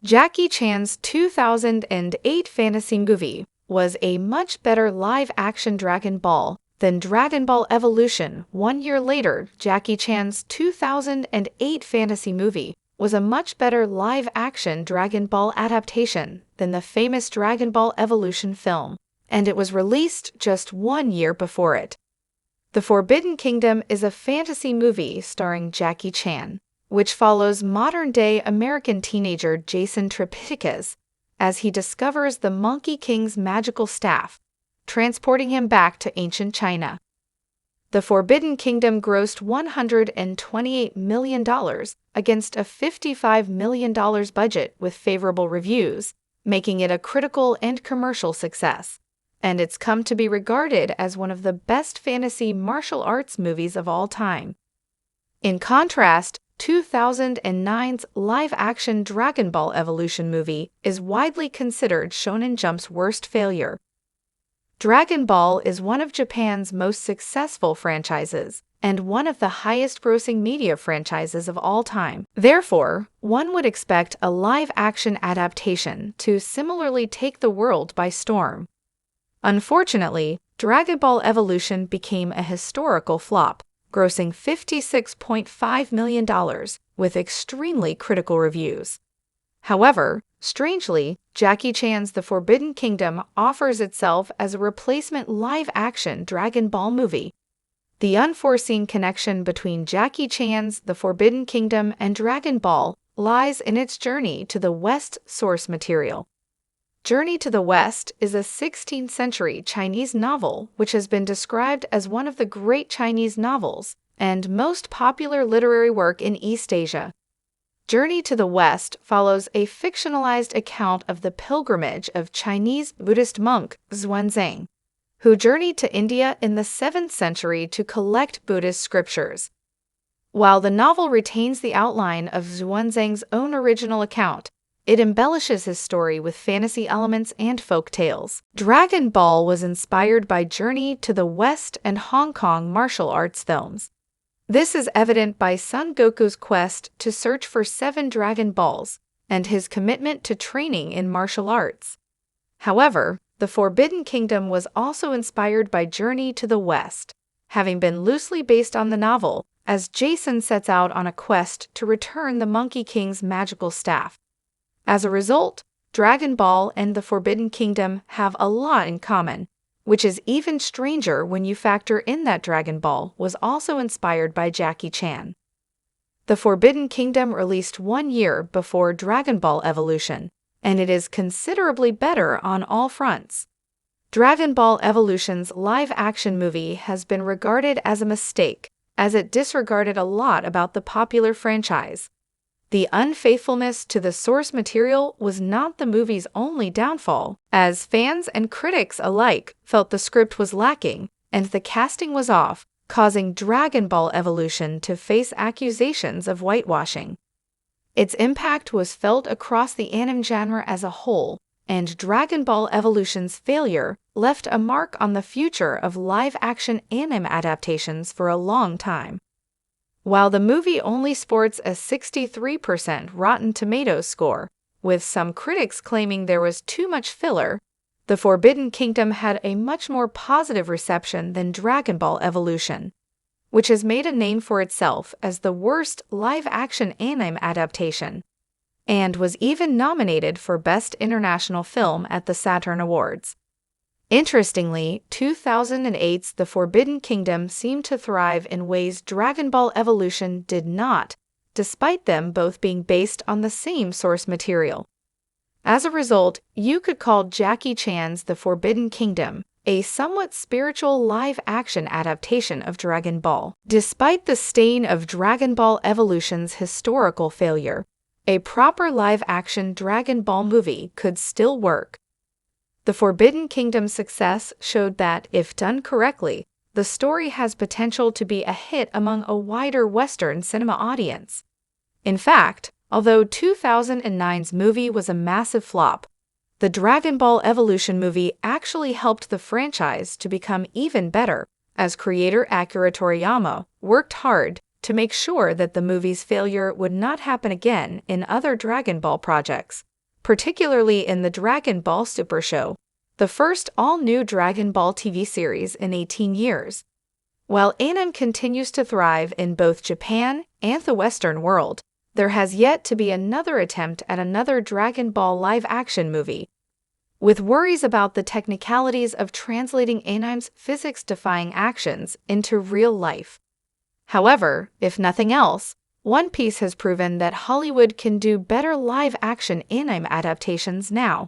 Jackie Chan's 2008 fantasy movie was a much better live-action Dragon Ball than Dragon Ball Evolution. 1 year later, Jackie Chan's 2008 fantasy movie was a much better live-action Dragon Ball adaptation than the famous Dragon Ball Evolution film, and it was released just 1 year before it. The Forbidden Kingdom is a fantasy movie starring Jackie Chan, which follows modern-day American teenager Jason Triptychus as he discovers the Monkey King's magical staff, transporting him back to ancient China. The Forbidden Kingdom grossed $128 million against a $55 million budget with favorable reviews, making it a critical and commercial success, and it's come to be regarded as one of the best fantasy martial arts movies of all time. In contrast, 2009's live-action Dragon Ball Evolution movie is widely considered Shonen Jump's worst failure. Dragon Ball is one of Japan's most successful franchises and one of the highest-grossing media franchises of all time. Therefore, one would expect a live-action adaptation to similarly take the world by storm. Unfortunately, Dragon Ball Evolution became a historical flop, grossing $56.5 million with extremely critical reviews. However, strangely, Jackie Chan's The Forbidden Kingdom offers itself as a replacement live-action Dragon Ball movie. The unforeseen connection between Jackie Chan's The Forbidden Kingdom and Dragon Ball lies in its journey to the West source material. Journey to the West is a 16th-century Chinese novel which has been described as one of the great Chinese novels and most popular literary work in East Asia. Journey to the West follows a fictionalized account of the pilgrimage of Chinese Buddhist monk Xuanzang, who journeyed to India in the 7th century to collect Buddhist scriptures. While the novel retains the outline of Xuanzang's own original account, it embellishes his story with fantasy elements and folk tales. Dragon Ball was inspired by Journey to the West and Hong Kong martial arts films. This is evident by Son Goku's quest to search for 7 Dragon Balls and his commitment to training in martial arts. However, The Forbidden Kingdom was also inspired by Journey to the West, having been loosely based on the novel, as Jason sets out on a quest to return the Monkey King's magical staff. As a result, Dragon Ball and The Forbidden Kingdom have a lot in common, which is even stranger when you factor in that Dragon Ball was also inspired by Jackie Chan. The Forbidden Kingdom released 1 year before Dragon Ball Evolution, and it is considerably better on all fronts. Dragon Ball Evolution's live-action movie has been regarded as a mistake, as it disregarded a lot about the popular franchise. The unfaithfulness to the source material was not the movie's only downfall, as fans and critics alike felt the script was lacking and the casting was off, causing Dragon Ball Evolution to face accusations of whitewashing. Its impact was felt across the anime genre as a whole, and Dragon Ball Evolution's failure left a mark on the future of live-action anime adaptations for a long time. While the movie only sports a 63% Rotten Tomatoes score, with some critics claiming there was too much filler, The Forbidden Kingdom had a much more positive reception than Dragon Ball Evolution, which has made a name for itself as the worst live-action anime adaptation, and was even nominated for Best International Film at the Saturn Awards. Interestingly, 2008's The Forbidden Kingdom seemed to thrive in ways Dragon Ball Evolution did not, despite them both being based on the same source material. As a result, you could call Jackie Chan's The Forbidden Kingdom a somewhat spiritual live-action adaptation of Dragon Ball. Despite the stain of Dragon Ball Evolution's historical failure, a proper live-action Dragon Ball movie could still work. The Forbidden Kingdom's success showed that, if done correctly, the story has potential to be a hit among a wider Western cinema audience. In fact, although 2009's movie was a massive flop, the Dragon Ball Evolution movie actually helped the franchise to become even better, as creator Akira Toriyama worked hard to make sure that the movie's failure would not happen again in other Dragon Ball projects. particularly in the Dragon Ball Super Show, the first all-new Dragon Ball TV series in 18 years. While anime continues to thrive in both Japan and the Western world, there has yet to be another attempt at another Dragon Ball live-action movie. With worries about the technicalities of translating anime's physics-defying actions into real life. However, if nothing else, One Piece has proven that Hollywood can do better live-action anime adaptations now.